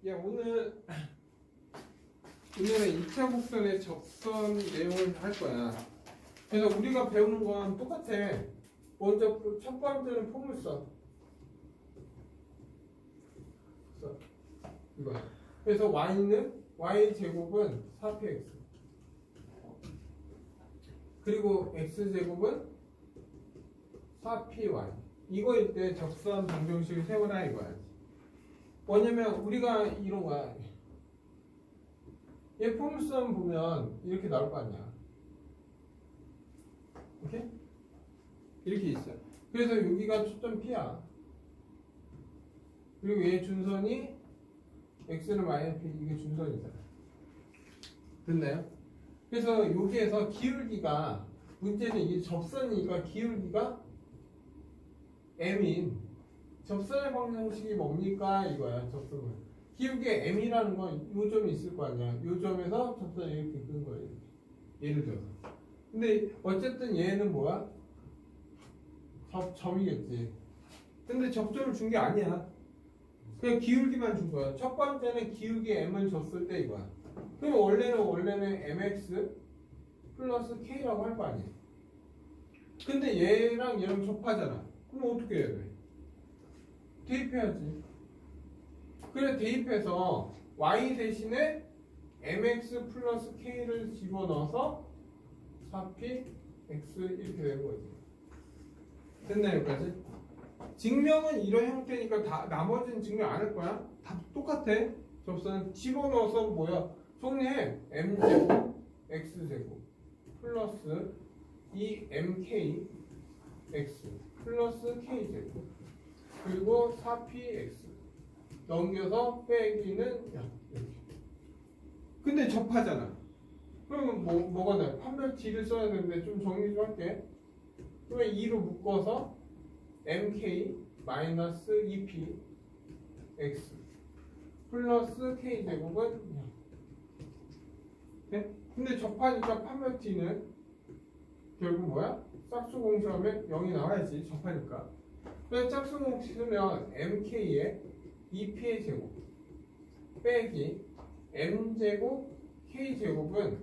오늘은 2차 곡선의 접선 내용을 할 거야. 그래서 우리가 배우는 건 똑같아. 먼저 첫 번째는 포물선. 이거. 그래서 y 제곱은 4px. 그리고 x 제곱은 4py. 이거일 때 접선 방정식을 세워라 이거야. 뭐냐면 우리가 이런 거야. 얘 포물선 보면 이렇게 나올 거 아니야. 이렇게? 이렇게 있어. 그래서 여기가 초점 P야. 그리고 얘 준선이 X는 마이너스 P, 이게 준선이잖아. 됐나요? 그래서 여기에서 기울기가, 문제는 이게 접선이니까 기울기가 M인, 접선의 방정식이 뭡니까? 이거야, 접선은. 기울기에 M이라는 건 요 점이 있을 거 아니야. 요 점에서 접선이 이렇게 끈 거예요. 예를 들어서. 근데 어쨌든 얘는 뭐야? 점이겠지. 근데 접점을 준 게 아니야. 그냥 기울기만 준 거야. 첫 번째는 기울기 M을 줬을 때 이거야. 그럼 원래는 MX 플러스 K라고 할 거 아니야. 근데 얘랑 얘랑 접하잖아. 그럼 어떻게 해야 돼? 대입해야지. 그래 대입해서 Y 대신에 MX 플러스 K를 집어넣어서 4P X 이렇게 되는 거지. 됐나요 여기까지? 증명은 이런 형태니까 다 나머지는 증명 안 할 거야. 다 똑같아. 접선 집어넣어서 뭐야? 정리해. M제곱 X제곱 플러스 2MK X 플러스 K제곱 그리고 4PX 넘겨서 빼기는 이렇게. 근데 접하잖아. 그러면 뭐가 나요? 판별 D를 써야 되는데 좀 정리 좀 할게. 그러면 2로 묶어서 MK 마이너스 2P X 플러스 K제곱은 네? 근데 접하니까 판별 D는 결국 뭐야? 짝수 공식하면 0이 나와야지. 접하니까. 그래서 짝수 공식 쓰면 MK에 2P의 제곱 빼기 M제곱 K제곱은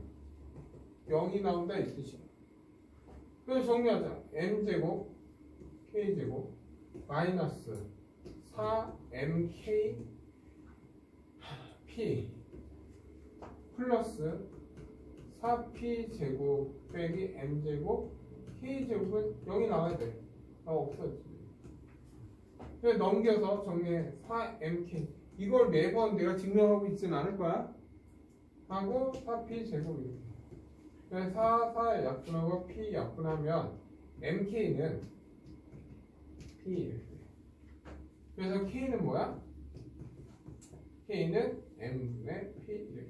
0이 나온다 이 뜻이야. 그래서 정리하자. M제곱 K제곱 마이너스 4MK P 플러스 4P제곱 빼기 M제곱 K제곱은 0이 나와야 돼. 없어지. 그래서 넘겨서 정리해. 4MK 이걸 매번 내가 증명하고 있지는 않을 거야. 하고 4P제곱 이렇게. 그래서 4 약분하고 P 약분하면 MK는 P 이렇게. 그래서 K는 뭐야? K는 M분의 P 이렇게.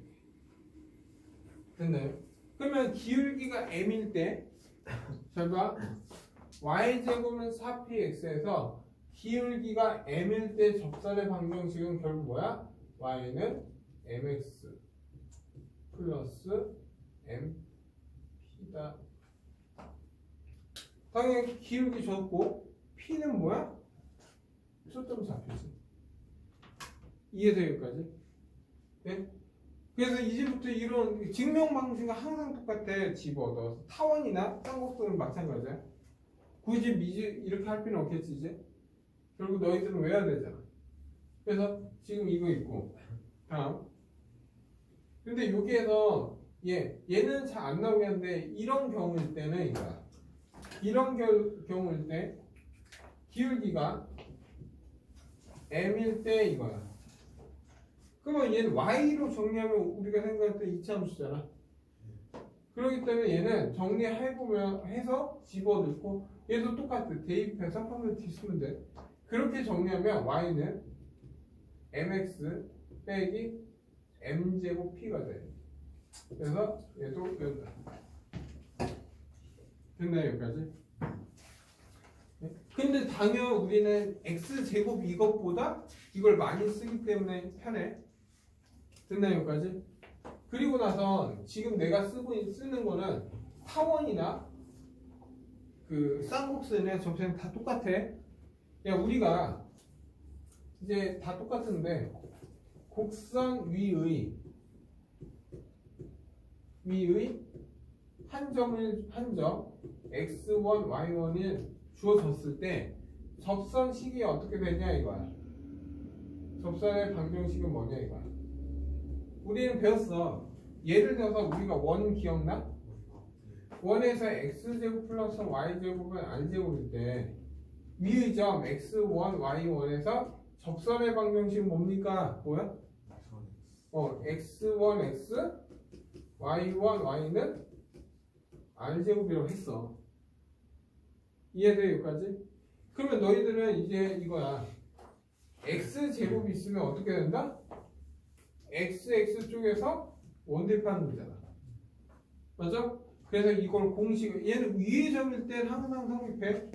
됐나요? 그러면 기울기가 M일 때 잘 봐. Y제곱은 4PX에서 기울기가 M일 때 접선의 방정식은 결국 뭐야? Y는 MX 플러스 MP다. 당연히 기울기 줬고 P는 뭐야? 초점 잡히지. 이해돼요 여기까지? 네? 그래서 이제부터 이런 증명 방식은 항상 똑같아. 집어넣어서 타원이나 쌍곡선은 마찬가지야. 굳이 이렇게 할 필요는 없겠지 이제. 결국 너희들은 외워야 되잖아. 그래서 지금 이거 있고 다음. 근데 여기에서 얘는 잘 안 나오긴 한데 이런 경우일 때는 이거야. 이런 경우일 때 기울기가 M일 때 이거야. 그러면 얘는 Y로 정리하면 우리가 생각할 때 이차함수잖아. 그렇기 때문에 얘는 정리해보면 해서 집어넣고 얘도 똑같아. 대입해서 판별 D 쓰면 돼. 그렇게 정리하면 Y는 MX 빼기 M제곱 P가 돼. 그래서 얘도 여기다. 됐나요 여기까지? 근데 당연 우리는 X제곱 이것보다 이걸 많이 쓰기 때문에 편해. 됐나요 여기까지? 그리고 나서 지금 내가 쓰는 거는 타원이나 그 쌍곡선의 접선이 다 똑같아. 야 우리가 이제 다 똑같은데 곡선 위의 한 점 x1, y1을 주어졌을 때 접선식이 어떻게 되냐 이거야. 접선의 방정식은 뭐냐 이거야. 우리는 배웠어. 예를 들어서 우리가 원 기억나? 원에서 x제곱 플러스 y제곱은 r제곱일 때 위의 점 x1, y1에서 접선의 방정식은 뭡니까? 뭐야? x1, x, y1, y는 r제곱이라고 했어. 이해돼 여기까지? 그러면 너희들은 이제 이거야. x제곱이 있으면 어떻게 된다? x 쪽에서 원대표하는 거잖아. 맞아? 그래서 이걸 공식, 얘는 위의 점일 땐 항상 성립해.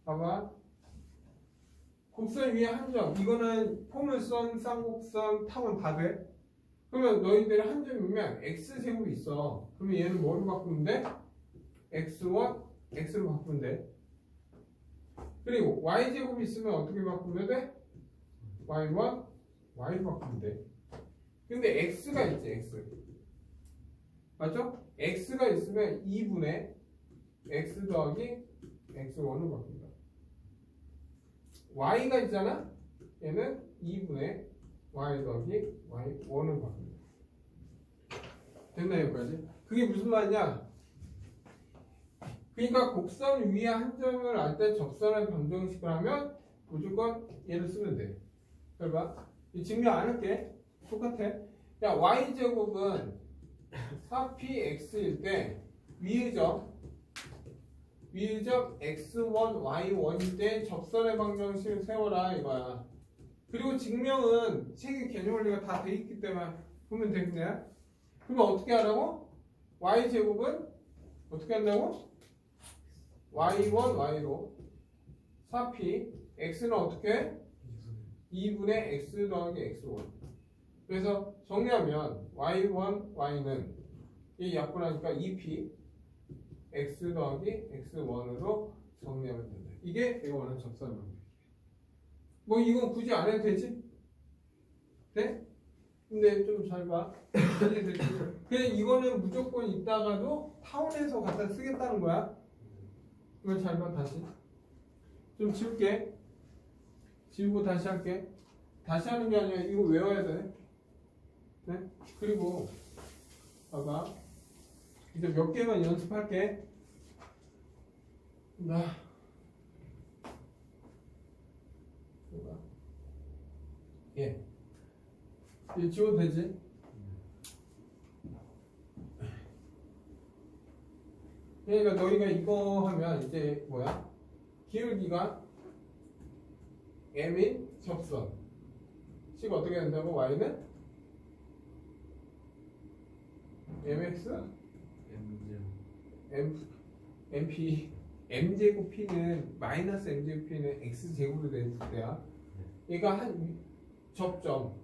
봐봐. 곡선 위에 한 점. 이거는 포물선, 쌍곡선, 타원 다 돼. 그러면 너희들이 한 점이면 x제곱이 있어. 그러면 얘는 뭐로 바꾸면 돼? x1, x로 바꾸면 돼. 그리고 y제곱이 있으면 어떻게 바꾸면 돼? y1, y로 바꾸면 돼. 근데 x가 있지, x. 맞죠? x가 있으면 2분의 x 더하기 x1로 바꾼다. y가 있잖아? 얘는 2분의 y 더하기 y1을 바꾼다. 됐나 여기까지? 그게 무슨 말이냐? 그러니까 곡선 위에 한 점을 알 때 접선의 방정식을 하면 무조건 얘를 쓰면 돼. 잘 봐. 증명 안 할게. 똑같아. 야, y제곱은 4px일 때 위의 점 x1, y1일 때 접선의 방정식을 세워라 이거야. 그리고 증명은 책의 개념 원리가 다 돼 있기 때문에 보면 되겠네. 그러면 어떻게 하라고? y제곱은 어떻게 한다고? y1, y로 4p x는 어떻게 해? 2분의 x 더하기 x1. 그래서 정리하면 y1, y는 이 약분하니까 2p x 더하기 x1으로 정리하면 된다. 이게 내가 원하는 접선 방법이야. 뭐 이건 굳이 안 해도 되지? 돼? 근데 좀 잘 봐. 그냥 이거는 무조건 있다가도 타원에서 갖다 쓰겠다는 거야. 이걸 잘 봐. 다시 좀 지울게. 지우고 다시 할게. 다시 하는 게 아니라 이거 외워야 돼. 네? 그리고 봐봐. 이제 몇 개만 연습할게. 나 봐봐. 예. 이제 지워도 되지? 그러니까 너희가 이거 하면 이제 뭐야? 기울기가 m인 접선. C가 어떻게 된다고? Y는 mx mp m제곱 p는 마이너스 m제곱 p는 x제곱으로 됐을 때야. 얘가 한 접점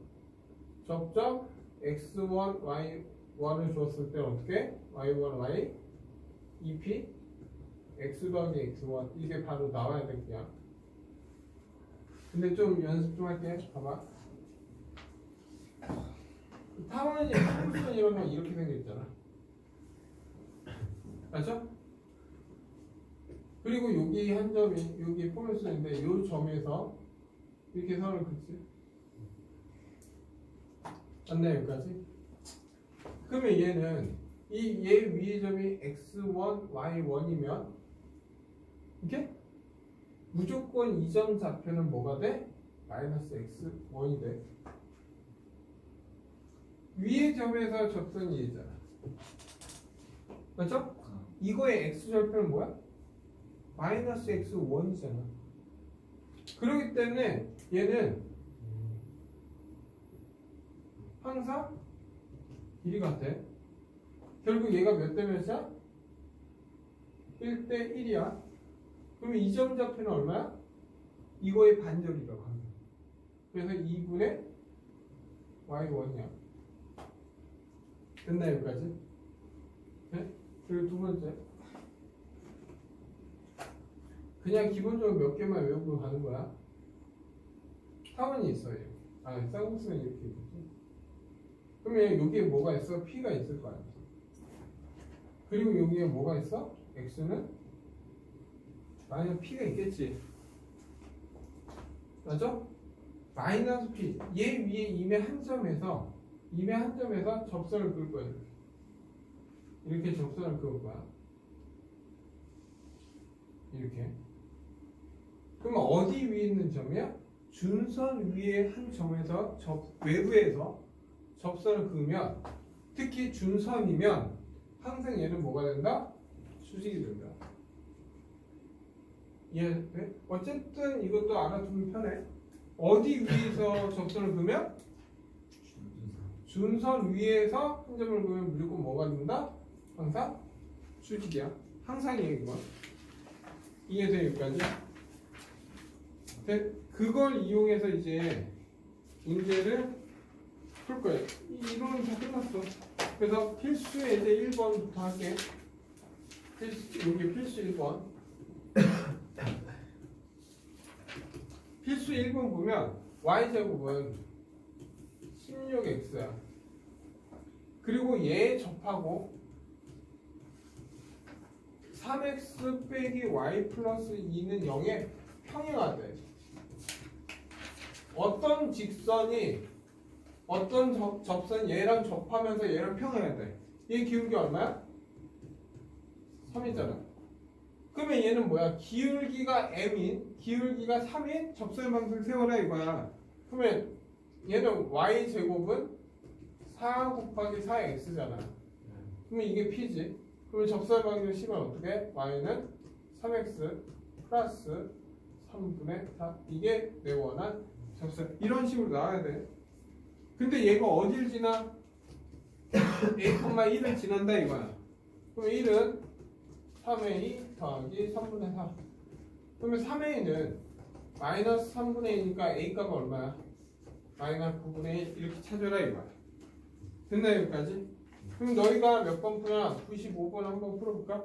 x1 y1을 줬을 때 어떻게? y1 y 2p x 더하기 x1 이게 바로 나와야 될 거야. 근데 좀 연습 좀 할게. 봐봐. 타원이 포물선 이런 거 이렇게 생겼잖아. 맞죠? 그리고 여기 한 점이 여기 포물선인데 이 점에서 이렇게 선을 긋지. 맞나요 여기까지? 그러면 얘는 얘 위의 점이 x1, y1이면 이렇게 무조건 이 점 좌표는 뭐가 돼? 마이너스 x1이 돼. 위의 점에서 접선이 얘잖아. 맞죠? 이거의 x 좌표는 뭐야? 마이너스 x1이잖아. 그렇기 때문에 얘는 항상 길이 같아. 결국 얘가 몇 대 몇이야? 1대 1이야. 그러면 이 점 좌표는 얼마야? 이거의 반절이라고 합니다. 그래서 2분의 y1이야. 됐나요 여기까지? 네? 그리고 두 번째 그냥 기본적으로 몇 개만 외우고 가는 거야. 타원이 있어요. 쌍국수는 이렇게 있겠지. 그러면 여기에 뭐가 있어? P가 있을 거 아니야. 그리고 여기에 뭐가 있어? X는 마이너스 P가 있겠지. 맞죠? 마이너스 P. 얘 위에 임의 한 점에서 접선을 그을 거야. 이렇게 접선을 그을 거야. 이렇게. 그러면 어디 위에 있는 점이야? 준선 위에 한 점에서 외부에서 접선을 그으면, 특히 준선이면 항상 얘는 뭐가 된다? 수직이 된다. 이해돼? 어쨌든 이것도 알아두면 편해. 어디 위에서 접선을 그으면? 준선 위에서 한 점을 그으면 무조건 뭐가 된다? 항상 수직이야. 항상이에요, 이건. 이해돼, 여기까지? 그걸 이용해서 이제 문제를 풀 거예요. 이 이론은 다 끝났어. 그래서 필수에 이제 1번부터 할게. 여기 필수 1번. 필수 1번 보면 y제곱은 16x야. 그리고 얘 접하고 3x 빼기 y 플러스 2는 0에 평행하대. 어떤 직선이 어떤 접선 얘랑 접하면서 얘랑 평행해야 돼. 얘 기울기 얼마야? 3이잖아. 그러면 얘는 뭐야? 기울기가 m인, 기울기가 3인 접선 방식 세워라 이거야. 그러면 얘는 y제곱은 4 곱하기 4x잖아. 그러면 이게 p지. 그러면 접선 방식 식은 어떻게? y는 3x 플러스 3분의 4. 이게 내 원한 접선. 이런 식으로 나와야 돼. 근데 얘가 어딜 지나? a,1을 지난다 이거야. 그럼 1은 3a 더하기 3분의 4. 그러면 3a는 마이너스 3분의 1이니까 a 값은 얼마야? 마이너스 9분의 1 이렇게 찾아라 이거야. 됐나 여기까지? 그럼 너희가 몇 번 푸냐? 95번 한번 풀어볼까?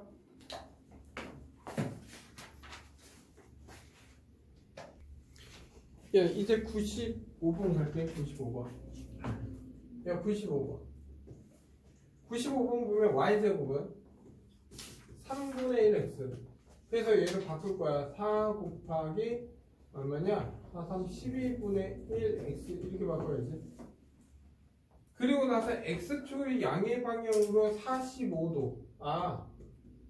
야 이제 95번 갈게. 95번. 야 95번. 95번 보면 y제곱은 3분의 1x. 그래서 얘를 바꿀 거야. 4 곱하기 얼마냐? 4, 3, 12분의 1x 이렇게 바꿔야지. 그리고 나서 x축의 양의 방향으로 45도.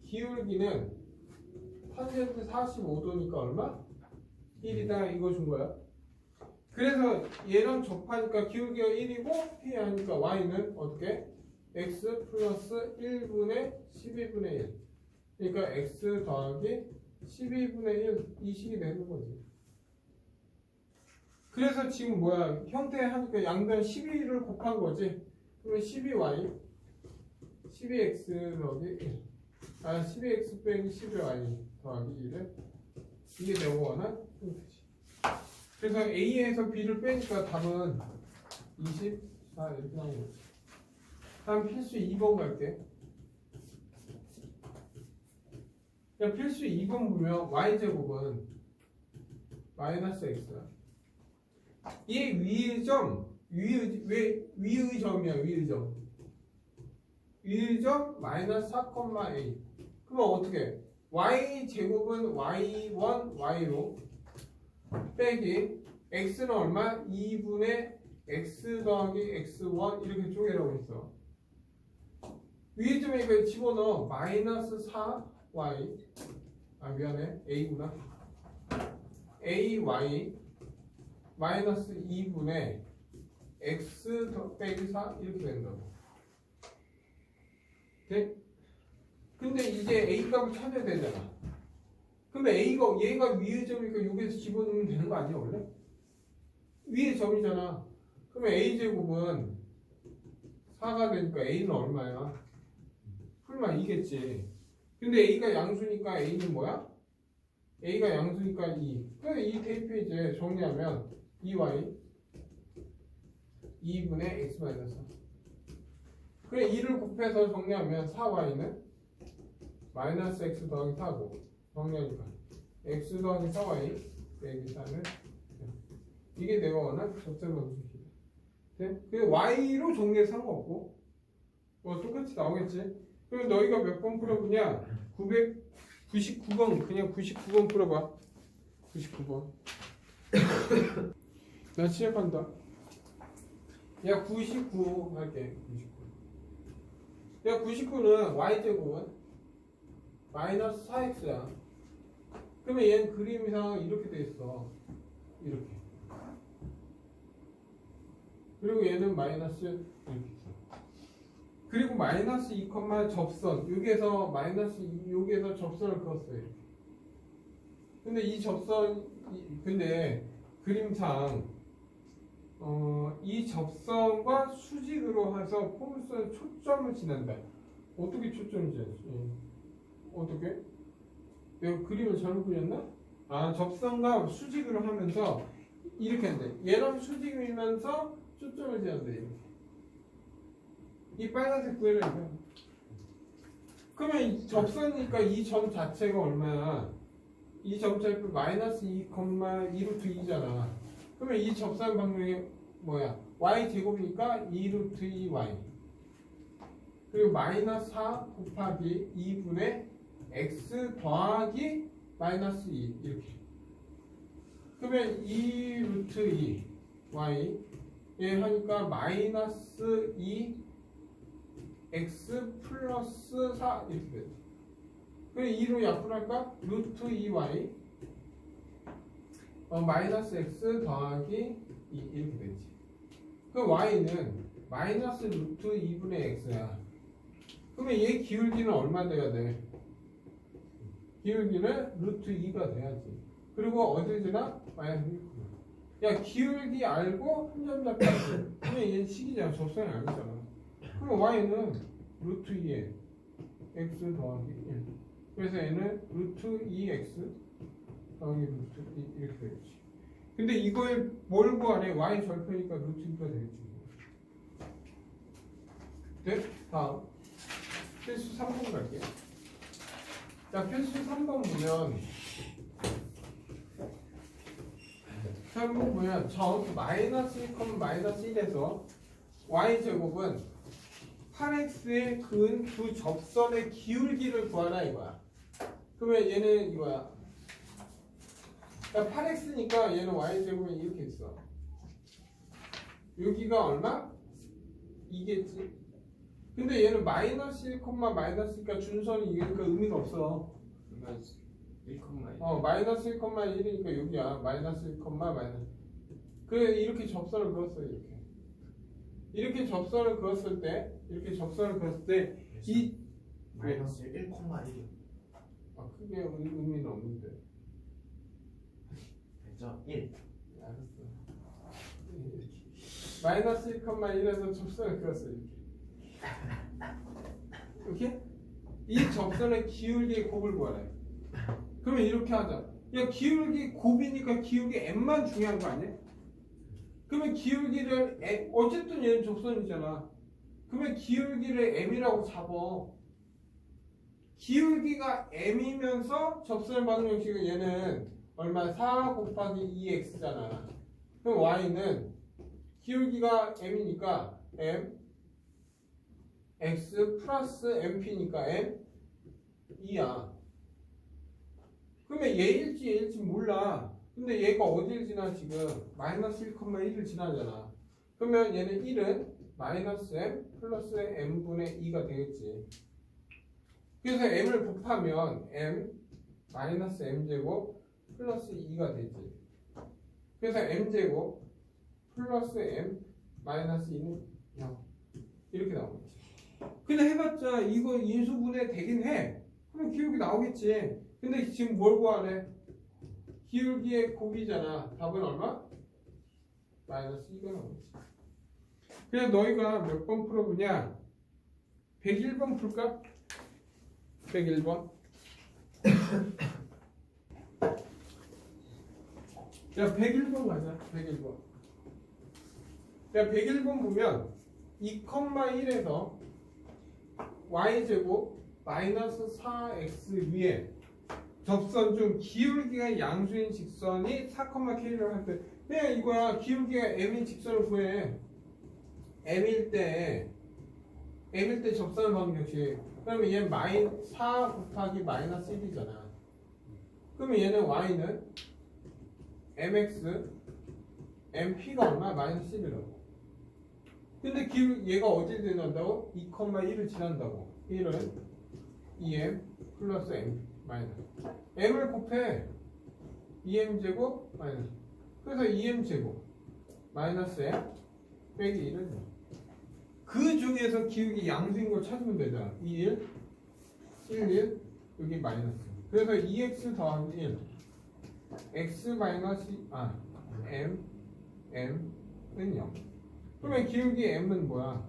기울기는 탄젠트 45도니까 얼마? 1이다 이거 준 거야. 그래서 얘랑 접하니까 기울기가 1이고 p 하니까 y는 어떻게? x 플러스 1분의 12분의 1. 그러니까 x 더하기 12분의 1 이 식이 되는 거지. 그래서 지금 뭐야? 형태 하니까 양변 12를 곱한 거지. 그러면 12y 12x 더하기 1. 12x 빼기 12y 더하기 1은 이게 내가 원한 형태지. 그래서 A에서 B를 빼니까 답은 24 이렇게 나오는 거지. 다음 필수 2번 갈게. 야, 필수 2번 보면 y제곱은 마이너스 x야. 얘 위의 점, 위의 점이야, 위의 점. 위의 점 마이너스 4,a. 그러면 어떻게? y제곱은 y1, y로 빼기 x는 얼마? 2분의 x 더하기 x1 이렇게 쪼개라고 했어. 위의 점에 이거 집어넣어. 마이너스 4y 미안해 a구나. ay 마이너스 2분의 x 빼기 4 이렇게 된다고. 돼? 근데 이제 a 값을 찾아야 되잖아. 그러면 얘가 위의 점이니까 여기에서 집어넣으면 되는 거 아니야 원래? 위의 점이잖아. 그러면 a제곱은 4가 되니까 a는 얼마야? 풀마 2겠지. 근데 a가 양수니까 a는 뭐야? a가 양수니까 2. 그래서 이 대입해 이제 정리하면 2y 2분의 x 마이너스 4. 그래 2를 곱해서 정리하면 4y는 마이너스 x 더하기 4고 정리하니까 x 더하기 4y 빼기 4는 이게 내가 원한 접선 방식이다. 네? 그 y로 정리해서 상관없고 뭐 똑같이 나오겠지. 그럼 너희가 몇 번 풀어보냐? 999번 그냥 99번 풀어봐. 99번. 나 시작한다. 야 99 할게. 99. 야 99는 y제곱은 마이너스 4x야. 그러면 얘는 그림상 이렇게 돼 있어. 이렇게. 그리고 얘는 마이너스 이렇게 있어. 그리고 마이너스 2, 접선. 여기에서 마이너스 2, 여기에서 접선을 그었어요. 이렇게. 근데 이 접선, 근데 그림상 이 접선과 수직으로 해서 포물선에 초점을 지난다. 어떻게 초점을 지었지? 어떻게? 내가 그림을 잘못 그렸나? 아, 접선과 수직으로 하면서 이렇게 한대. 얘랑 수직이면서 초점을 지는데 이렇게. 이 빨간색 구해라니까. 그러면 이 접선이니까 이 점 자체가 얼마야? 이 점 자체가 마이너스 2, 2루트 2잖아. 그러면 이 접선 방향이 뭐야? y 제곱이니까 2루트 2y. 그리고 마이너스 4 곱하기 2분의 x 더하기 마이너스 2 이렇게. 그러면 2루트 2 y 얘 하니까 마이너스 2 x 플러스 4 이렇게 되지. 그럼 2로 약분할까? 루트 2y 마이너스 x 더하기 2 이렇게 되지. 그럼 y는 마이너스 루트 2분의 x야. 그러면 얘 기울기는 얼마 돼야 돼? 기울기는 루트 2가 돼야지. 그리고 어딜 지나? 마이너스 1. 야 기울기 알고 한 점 잡기 알고. 그러면 얘는 식이잖아. 접선이 아니잖아. 그럼 y는 루트 2에 x 더하기 1. 그래서 얘는 루트 2x 더하기 루트 2 이렇게 되겠지. 근데 이거에 뭘 구하래? y 절편이니까 루트 2가 되겠지. 네? 다음 필수 3번 갈게요. 자 필수 3번 보면 3번 보면 점 마이너스 1, 마이너스 1에서 y제곱은 8x에 그은 두 접선의 기울기를 구하라 이거야. 그러면 얘는 이거야. 8x니까 얘는 y제곱이 이렇게 있어. 여기가 얼마? 2겠지. 근데 얘는 마이너스 1, 마이너스니까 준선이 이니까 의미가 없어. 마이너스 1, 마이너스 1, 1이니까 여기야. 마이너스 1, 마이너스. 그래 이렇게 접선을 그었어 이렇게. 이렇게 접선을 그었을 때 이 마이너스 1, 1이요. 크게 의미는 없는데. 됐죠? 1. 알았어. 마이너스 1, 1에서 접선을 그었어 이렇게. 이렇게? 이 접선의 기울기의 곱을 구하래. 그러면 이렇게 하자. 야 기울기 곱이니까 기울기 m만 중요한 거 아니야? 그러면 기울기를 어쨌든 얘는 접선이잖아. 그러면 기울기를 m이라고 잡어. 기울기가 m이면서 접선의 방정식은 얘는 얼마? 4 곱하기 2x잖아. 그럼 y는 기울기가 m이니까 m x 플러스 mp니까 m 2야. 그러면 얘일지 몰라. 근데 얘가 어딜 지나 지금? 마이너스 1, 1을 지나잖아. 그러면 얘는 1은 마이너스 m 플러스 m분의 2가 되겠지. 그래서 m을 곱하면 m 마이너스 m제곱 플러스 2가 되지. 그래서 m제곱 플러스 m 마이너스 2는 0 이렇게 나오겠지. 근데 해봤자 이거 인수분해 되긴 해. 그럼 기울기 나오겠지. 근데 지금 뭘 구하래? 기울기의 곱이잖아. 답은 얼마? 마이너스 2가 나오겠지. 그냥 너희가 몇 번 풀어보냐? 101번 풀까? 101번. 야 101번 가자. 101번. 야 101번 보면 2,1에서 y제곱 마이너스 4x 위에 접선 중 기울기가 양수인 직선이 4,k라고 할 때 그냥 이거야. 기울기가 m인 직선을 구해. m일 때 접선의 방정식. 그러면 얘 4 곱하기 마이너스 1이잖아. 그러면 얘는 y는 mx mp가 얼마? 마이너스 1이라고. 근데 얘가 어디를 지난다고? 2,1을 지난다고. 1은 2m 플러스 m 마이너스 m을 곱해 2m 제곱 마이너스. 그래서 2m 제곱 마이너스 m 빼기 1을 그 중에서 기울기 양수인 걸 찾으면 되잖아. 2, 1, 1, 여기 마이너스. 그래서 2x 더하기 1 x 마이너스 m은 0. 그러면 기울기 m은 뭐야?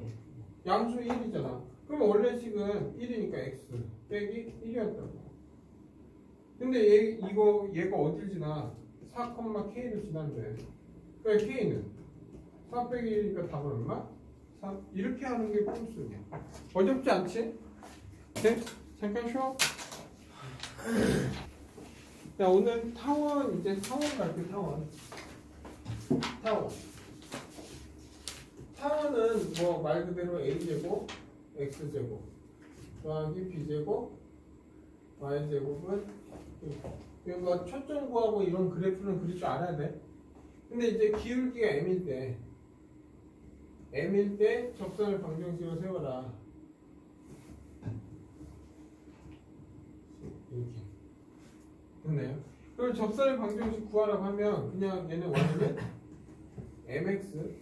양수 1이잖아. 그럼 원래 식은 1이니까 x 빼기 1이었다고. 근데 얘가 어딜 지나? 4,k를 지난대. 그래 k는 4 빼기 1이니까 답은 얼마? 3. 이렇게 하는 게 꼼수냐. 어렵지 않지? 네? 잠깐 쉬어. 자, 오늘 타원 이제 타원 갈게. 타원은 뭐 말 그대로 a제곱 x제곱 더하기 b제곱 y제곱은 이거 초점 구하고 이런 그래프는 그릴 줄 알아야 돼. 근데 이제 기울기가 m일 때 접선을 방정식으로 세워라. 이렇게 됐나요? 그럼 접선의 방정식 구하라고 하면 그냥 얘는 y는 mx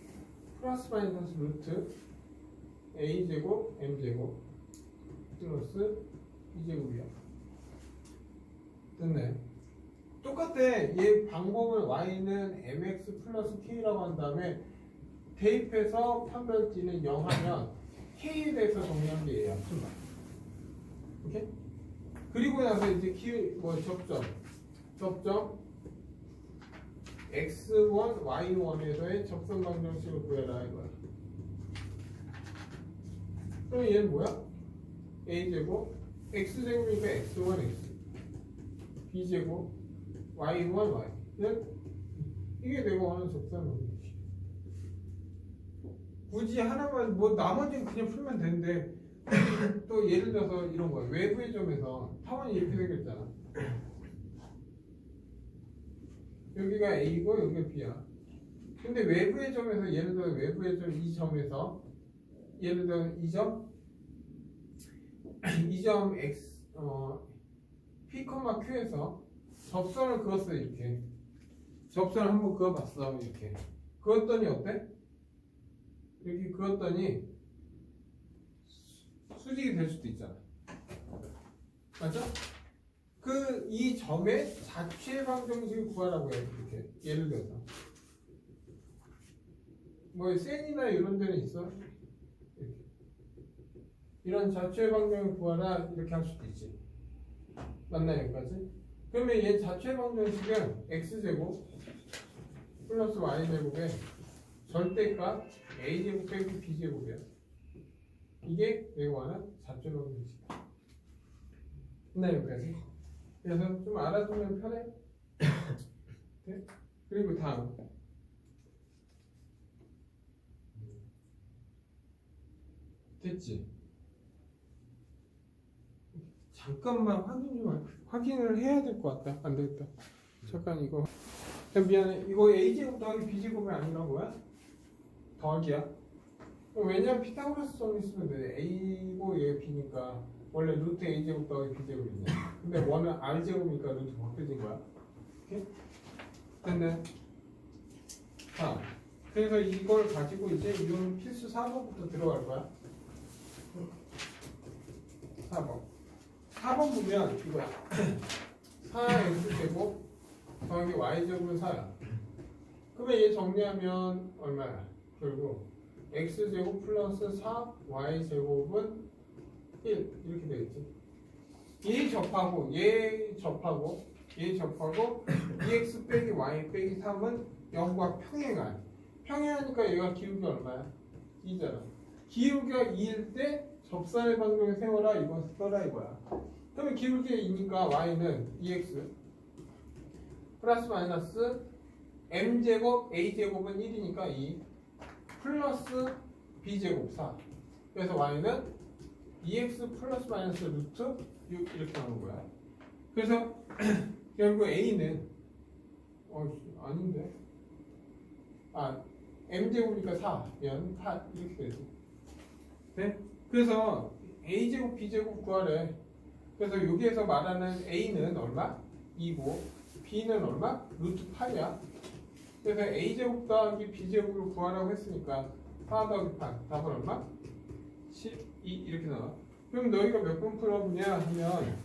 플러스 마이너스 루트 a제곱 m제곱 플러스 b제곱이야. 됐나요? 똑같아. 얘 방법은 y는 mx 플러스 k라고 한 다음에 대입해서 판별지는 0 하면 k에 대해서 정리한 게 얘야. 오케이? 그리고 나서 이제 접점 x1, y1에서의 접선 방정식을 구해라 이거야. 그럼 얘는 뭐야? a제곱 x제곱이니까 x1, x b제곱 y1, y 이게 내가 하는 접선 방정식. 굳이 하나만 뭐 나머지는 그냥 풀면 되는데 또 예를 들어서 이런 거야. 외부의 점에서 타원이 이렇게 생겼잖아. 여기가 A고 여기가 B야. 근데 외부의 점에서 예를 들어 외부의 점 이 점에서 예를 들어 이 점 X P, Q에서 접선을 그었어. 이렇게 접선을 한번 그어봤어. 이렇게 그었더니 어때? 여기 그었더니 수직이 될 수도 있잖아. 맞죠? 이 점의 자취의 방정식을 구하라고 해. 이렇게 예를 들어서 뭐 센이나 이런 데는 있어. 이렇게. 이런 자취의 방정식을 구하라 이렇게 할 수도 있지. 맞나요? 여기까지? 그러면 얘 자취의 방정식은 x제곱 플러스 y제곱의 절대값 a제곱 빼기 b제곱이야. 이게 내가 원하는 자취의 방정식이야. 맞나요? 여기까지? 그래서 좀 알아두면 편해. 네? 그리고 다음 됐지? 잠깐만 확인을 해야 될 것 같다. 안 되겠다. 잠깐 이거 미안해. 이거 a제곱 더하기 b제곱이 아니라 뭐야? 더하기야. 왜냐면 피타고라스 정리 쓰면 돼. a고 얘 b니까 원래 루트 a제곱 더하기 b제곱이네. 근데 원은 r제곱이니까 루트 바뀌어진 거야. 오케이? 됐네. 자, 그래서 이걸 가지고 이제 이건 필수 4번부터 들어갈 거야. 4번 보면 이거야. 4x제곱 더하기 y제곱은 4야. 그러면 얘 정리하면 얼마야? 결국 x제곱 플러스 4 y제곱은 1 이렇게 되겠지. 얘 접하고 2x 빼기 y 빼기 3은 0과 평행한. 평행하니까 얘가 기울기가 얼마야? 2잖아. 기울기가 2일 때 접선의 방정을 세워라. 이거 써라 이거야. 그러면 기울기가 2니까 y는 2x 플러스 마이너스 m제곱 a제곱은 1이니까 2 플러스 b제곱 4. 그래서 y는 2x 플러스 마이너스 루트 6 이렇게 나오는 거야. 그래서 결국 a는 아닌데 m제곱이니까 4면 8 이렇게 되지. 네? 그래서 a제곱 b제곱 구하래. 그래서 여기에서 말하는 a는 얼마? 2고 b는 얼마? 루트 8이야. 그래서 a제곱 더하기 b제곱을 구하라고 했으니까 4 더하기 8 답은 얼마? 12 이렇게 나와. 그럼 너희가 몇 번 풀어보냐 하면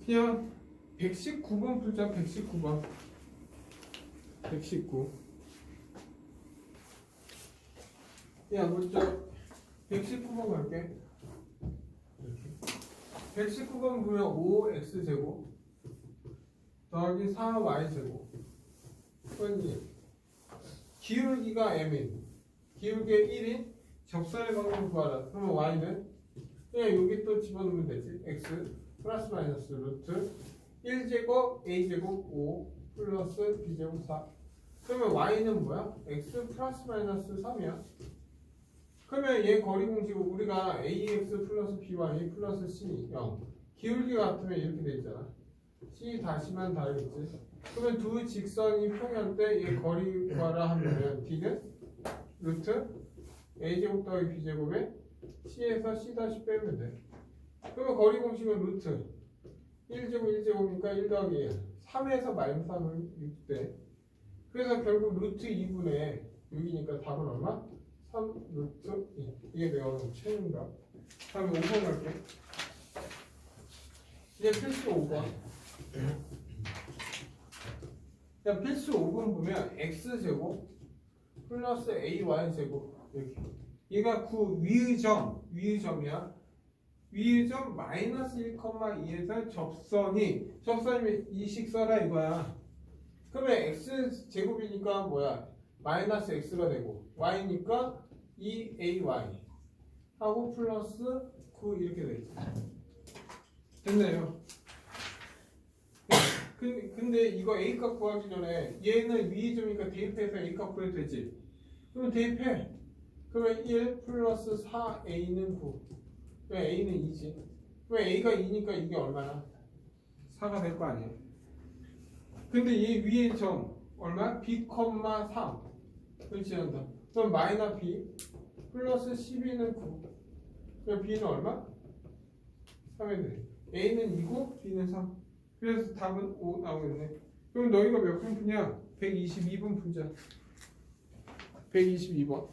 그냥 119번 풀자. 119번 119 야 먼저 119번 갈게. 119번 보면 5x제곱 더하기 4y제곱 그러니 기울기가 m인 기울기의 1인 적선의 방향을 구하라. 그러면 y는 그냥 여기 또 집어넣으면 되지. x 플러스 마이너스 루트 1제곱 a제곱 5 플러스 b제곱 4. 그러면 y는 뭐야? x 플러스 마이너스 3이야. 그러면 얘 거리 공식은 우리가 ax 플러스 by 플러스 c 0 기울기가 같으면 이렇게 돼 있잖아. c 다시만 다르겠지. 그러면 두 직선이 평행할 때 얘 거리 구하라 하면 d는 루트 a제곱 더하기 b제곱에 c에서 c 다시 빼면 돼. 그러면 거리 공식은 루트 1제곱 1제곱이니까 1 더하기 1 3에서 마이너스 3은 6대. 그래서 결국 루트 2분의 6이니까 답은 얼마? 3 루트 2. 이게 내가 오늘 최인가? 다음에 5번 갈게. 이제 필수 5번. 자, 필수 5번 보면 x제곱 플러스 ay제곱 이렇게. 얘가 그 위의 점이야. 위의 점 마이너스 1,2에서 접선이면 이식 써라 이거야. 그러면 x제곱이니까 뭐야? 마이너스 x가 되고 y니까 2ay 하고 플러스 9 이렇게 돼 있어. 됐나요? 근데 이거 a값 구하기 전에 얘는 위의 점이니까 대입해서 a값 구해도 되지. 그럼 대입해. 그러면 1 플러스 4a는 9. 왜 a는 2지? 왜 a가 2니까 이게 얼마나? 4가 될 거 아니야. 근데 얘 위의 점 얼마? b, 3 그렇지 않다. 그럼 마이너 b 플러스 12는 9. 그럼 b는 얼마? 3이 돼. a는 2고 b는 3. 그래서 답은 5 나오겠네. 그럼 너희가 몇 분 푸냐? 122번 풀자. 122번.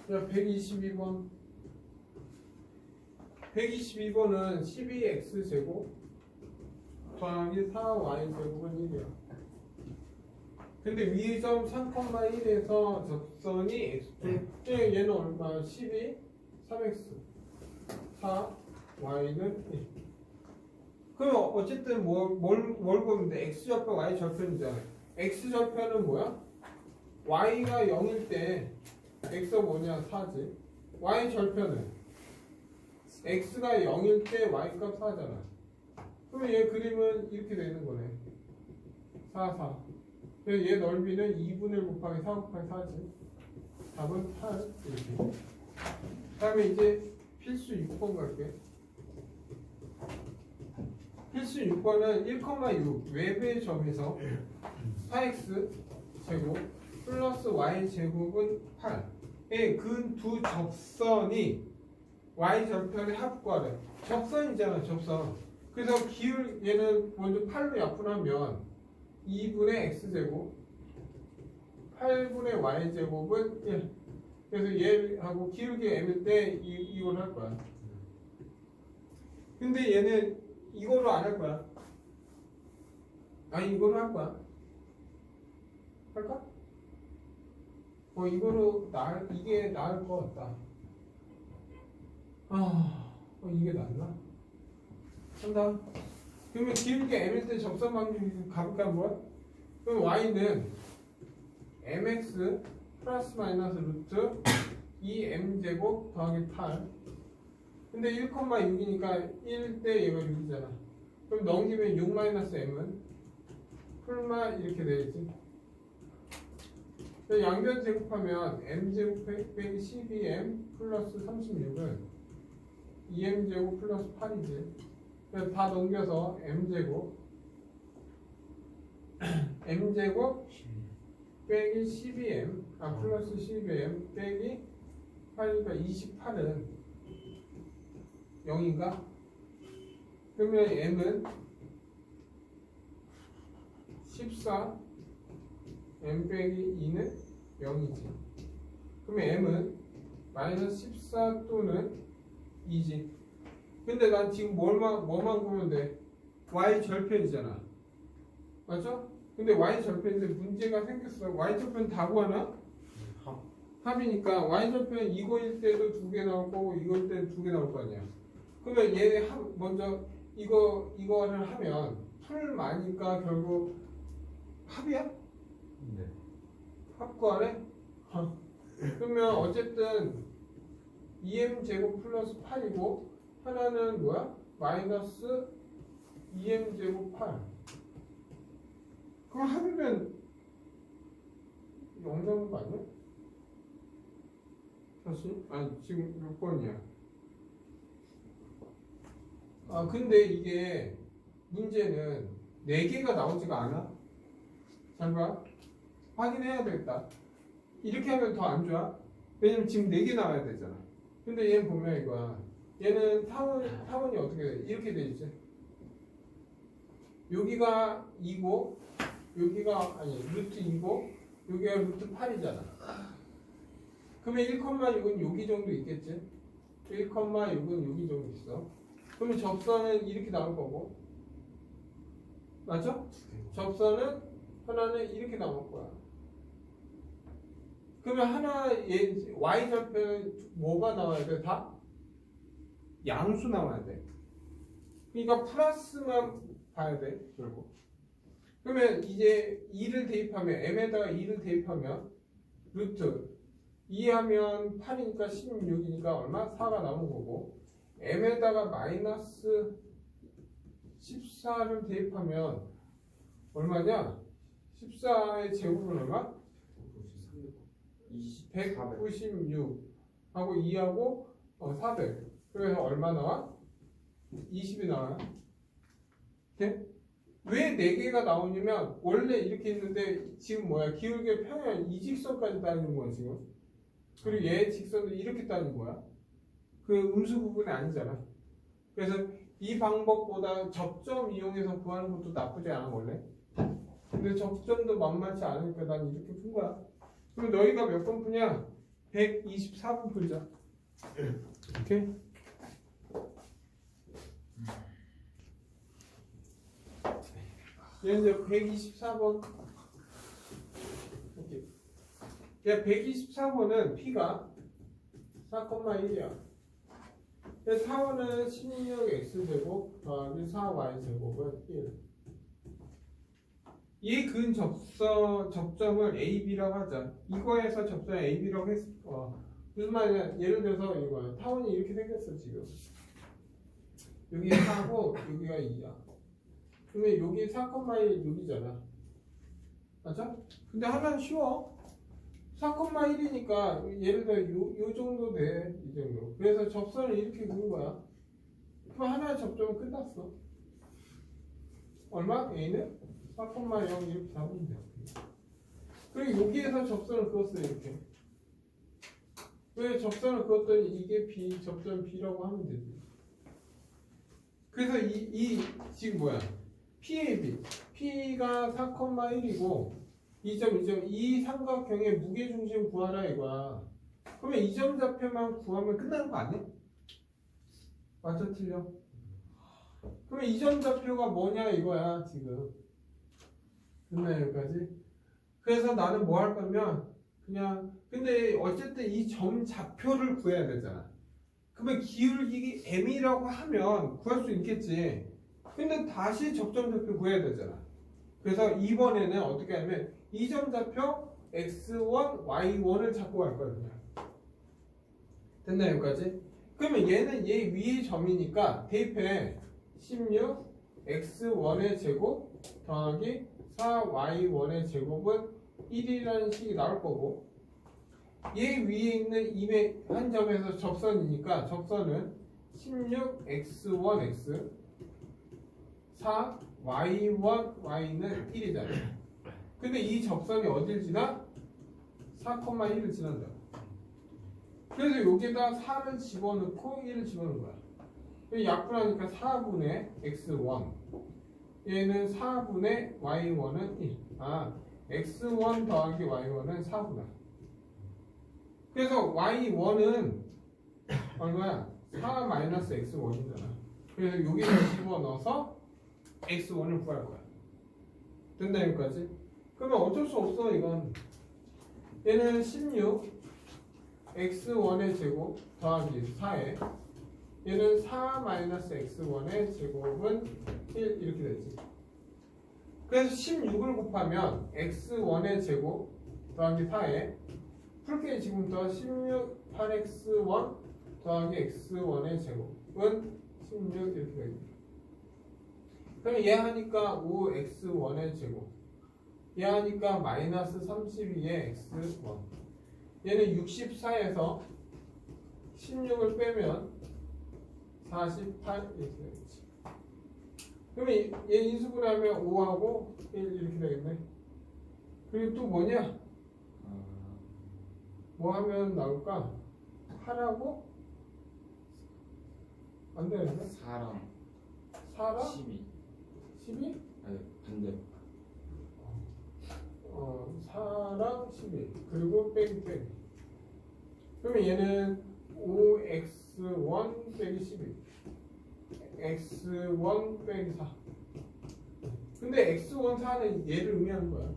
자, 122번. 122번은 12x제곱 더하기 4y제곱은 1이야. 근데 위의 점 3,1에서 접선이 x축. 얘는 얼마? 12, 3x 4, y는 1. 그럼 어쨌든 뭘 보면 돼? x절편, y절편이잖아. x절편은 뭐야? y가 0일 때 x가 뭐냐? 4지. y절편은 x가 0일 때 y값 4잖아. 그러면 얘 그림은 이렇게 되는 거네. 4, 4. 그래서 얘 넓이는 2분의 1 곱하기 4 곱하기 4지. 답은 8 이렇게. 그 다음에 이제 필수 6번 갈게. 필수 6번은 1,6 외부의 점에서 4x 제곱 플러스 y 제곱은 8의 근 두 접선이 y 절편의 합과래. 접선이잖아, 접선. 그래서 얘는 먼저 8로 약분하면 2분의 x제곱 8분의 y제곱은 1. 그래서 얘하고 기울기 m일 때 이걸 할 거야. 근데 얘는 이거로 안 할 거야. 아니 이거로 할 거야. 할까? 이거로 이게 나을 것 같다. 이게 낫나? 한다. 그러면 기울기 m일 때 접선 방식 가볼까 한번? 그럼 y는 mx 플러스 마이너스 루트 2m제곱 더하기 8 근데 1,6이니까 1대 얘가 6이잖아. 그럼 넘기면 6-m은 풀마 이렇게 되겠지. 양변 제곱하면 m제곱 빼기 12m 플러스 36은 2m제곱 플러스 8이지. 그래서 다 넘겨서 m제곱 m제곱 빼기 12m 플러스 12m 빼기 8이니까 28은 0인가? 그러면 m은 14 m 빼기 2는 0이지. 그러면 m은 마이너스 14 또는 2지. 근데 난 지금 뭐만 보면 돼? y 절편이잖아. 맞죠? 근데 y 절편인데 문제가 생겼어. y 절편 다 구하나? 합이니까 y 절편 이거일 때도 2개 나올 거고 이거일 때도 2개 나올 거 아니야. 그러면 얘 먼저 이거를 하면 풀마니까 결국 합이야? 네. 합 구하래? 그러면 어쨌든 2m 제곱 플러스 8이고 하나는 뭐야? 마이너스 2m 제곱 8. 그럼 합이면 0 나오는 거 아니야? 다시? 아니 지금 몇 번이야? 아 근데 이게 문제는 4개가 나오지가 않아. 잘 봐. 확인해야 되겠다. 이렇게 하면 더 안 좋아. 왜냐면 지금 4개 나와야 되잖아. 근데 얘는 보면 이거야. 얘는 타원이 어떻게 돼? 이렇게 돼 있지. 여기가 2고 여기가 아니 루트 2고 여기가 루트 8이잖아. 그러면 1,6은 여기 정도 있겠지. 1,6은 여기 정도 있어. 그러면 접선은 이렇게 나올 거고. 맞죠? 접선은 하나는 이렇게 나올 거야. 그러면 하나 y 절편 뭐가 나와야 돼? 다 양수 나와야 돼. 그러니까 플러스만 봐야 돼. 결국. 그러면 이제 2를 대입하면 m에다가 2를 대입하면 루트 2하면 8이니까 16이니까 얼마? 4가 나온 거고 m에다가 마이너스 14를 대입하면 얼마냐? 14의 제곱은 얼마? 196 하고 2하고 400. 그래서 얼마 나와? 20이 나와요. 네? 왜 4개가 나오냐면 원래 이렇게 있는데 지금 뭐야? 기울기 평면 이 직선까지 따지는 거야 지금. 그리고 얘 직선도 이렇게 따지는 거야. 그 음수 부분이 아니잖아. 그래서 이 방법보다 접점 이용해서 구하는 것도 나쁘지 않아 원래. 근데 접점도 만만치 않으니까 난 이렇게 푼 거야. 그럼 너희가 몇 번 푸냐? 124번 풀자. 오케이? 얘 이제 124번. 오케이. 야, 124번은 P가 4,1이야. 4원은 16x제곱 더하기 4y제곱은 1. 얘 근 접점을 AB라고 하자. 이거에서 접점 AB라고 했어. 무슨 말이냐? 예를 들어서 이거야. 타원이 이렇게 생겼어 지금. 여기 4고 여기가 2야. 그러면 여기 4,1 여기잖아. 맞아? 근데 하나는 쉬워. 4,1이니까 예를 들어 요 정도 돼. 이 정도. 그래서 접선을 이렇게 그는 거야. 그럼 하나의 접점은 끝났어. 얼마? A는 4,0 이렇게 잡으면 돼. 그리고 여기에서 접선을 그었어 이렇게. 왜 접선을 그었더니 이게 B, 접점 B라고 하면 되지. 그래서 이 지금 뭐야? PAB. P가 4,1이고 2점, 2점. 이 삼각형의 무게중심 구하라 이거야. 그러면 이 점 좌표만 구하면 끝나는 거 아니야? 맞아, 틀려? 그러면 이 점 좌표가 뭐냐 이거야 지금. 됐나 여기까지? 그래서 나는 뭐 할 거면 그냥 근데 어쨌든 이 점 좌표를 구해야 되잖아. 그러면 기울기 m이라고 하면 구할 수 있겠지. 근데 다시 접점 좌표 구해야 되잖아. 그래서 이번에는 어떻게 하면 이 점 좌표 x1, y1을 잡고 갈 거야 그냥. 됐나 여기까지? 그러면 얘는 얘 위의 점이니까 대입해 16 x1의 제곱 더하기 4y1의 제곱은 1이라는 식이 나올 거고 얘 위에 있는 임의 한 점에서 접선이니까 접선은 16x1x 4y1 y는 1이잖아. 근데 이 접선이 어딜 지나? 4,1을 지난다. 그래서 여기다 4를 집어넣고 1을 집어넣은 거야. 약분하니까 4분의 x1 얘는 4분의 y1은 1. 아, x1 더하기 y1은 4구나. 그래서 y1은 얼마야? 4 마이너스 x1이잖아. 그래서 여기다 집어넣어서 x1을 구할 거야. 된다 여기까지? 그러면 어쩔 수 없어 이건. 얘는 16 x1의 제곱 더하기 4에 얘는 4 마이너스 x1의 제곱은 1 이렇게 되지. 그래서 16을 곱하면 x1의 제곱 더하기 4에 풀게 지금부터 16 8x1 더하기 x1의 제곱은 16 이렇게 되겠다. 그럼 얘 하니까 5x1의 제곱 얘 하니까 마이너스 32의 x1 얘는 64에서 16을 빼면 48 이렇게 되겠지. 그러면 얘 인수분해하면 5하고 1 이렇게 되겠네. 그리고 또 뭐냐? 뭐 하면 나올까? 8하고 안 되는데? 4랑 4랑 12 12? 아니 반대 4랑 11 그리고 빼기 그러면 얘는 5x1 빼기 11 x1 빼기 4 근데 x1 4는 얘를 의미하는 거야.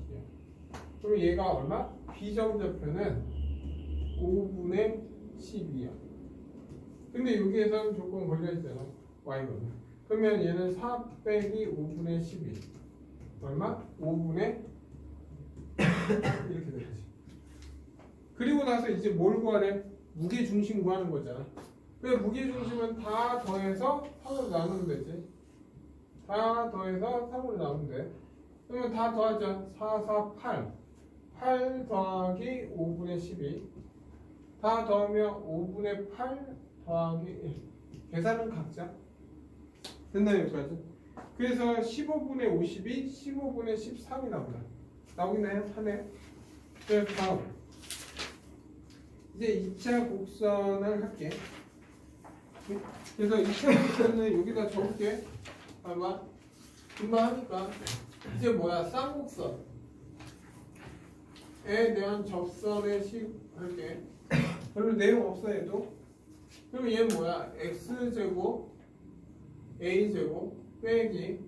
그러면 얘가 얼마? 비정접표는 5분의 12야. 근데 여기에서는 조건 걸려있잖아. y는. 그러면 얘는 4 빼기 5분의 12 얼마? 5분의 이렇게 되지. 그리고 나서 이제 뭘 구하래? 무게중심 구하는 거잖아. 그래 무게중심은 다 더해서 3으로 나누면 되지. 다 더해서 3으로 나누면 돼. 그러면 다 더하자. 4, 4, 8 8 더하기 5분의 12 다 더하면 5분의 8 더하기 1 계산은 각자 됐나요 여기까지? 그래서 15분의 52 15분의 13이 나온다. 나오긴 해요? 하네. 그래서 다음 이제 2차 곡선을 할게. 그래서 2차 곡선은 여기다 적을게. 아마 금방 하니까 이제 뭐야? 쌍곡선에 대한 접선의 식 할게. 별로 내용 없어 얘도. 그럼 얘는 뭐야? x제곱 a제곱 빼기